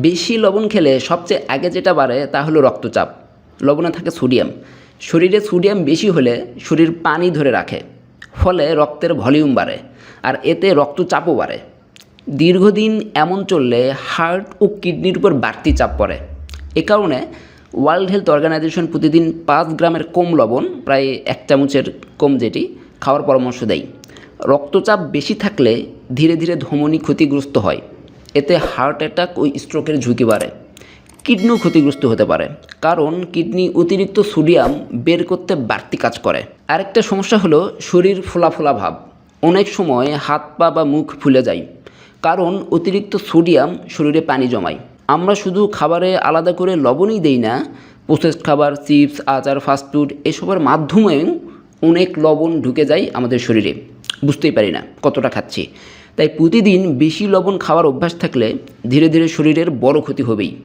বেশি লবণ খেলে সবচেয়ে আগে যেটা বাড়ে তা হলো রক্তচাপ। লবণে থাকে সোডিয়াম। শরীরে সোডিয়াম বেশি হলে শরীর পানি ধরে রাখে, ফলে রক্তের ভলিউম বাড়ে আর এতে রক্তচাপও বাড়ে। দীর্ঘদিন এমন চললে হার্ট ও কিডনির উপর বাড়তি চাপ পড়ে। এ কারণে ওয়ার্ল্ড হেলথ অর্গানাইজেশন প্রতিদিন 5 গ্রামের কম লবণ, প্রায় 1 চামচের কম যেটি, খাওয়ার পরামর্শ দেয়। রক্তচাপ বেশি থাকলে ধীরে ধীরে ধমনী ক্ষতিগ্রস্ত হয়, এতে হার্ট অ্যাটাক ও স্ট্রোকের ঝুঁকি বাড়ে। কিডনিও ক্ষতিগ্রস্ত হতে পারে, কারণ কিডনি অতিরিক্ত সোডিয়াম বের করতে বাড়তি কাজ করে। আরেকটা সমস্যা হলো শরীর ফোলা ফোলা ভাব। অনেক সময় হাত পা বা মুখ ফুলে যায়, কারণ অতিরিক্ত সোডিয়াম শরীরে পানি জমায়। আমরা শুধু খাবারে আলাদা করে লবণই দেই না, প্রসেসড খাবার, চিপস, আচার, ফাস্টফুড এসবের মাধ্যমেও অনেক লবণ ঢুকে যায় আমাদের শরীরে, বুঝতেই পারি না কতটা খাচ্ছি। তাই প্রতিদিন বেশি লবণ খাওয়ার অভ্যাস থাকলে ধীরে ধীরে শরীরের বড় ক্ষতি হবেই।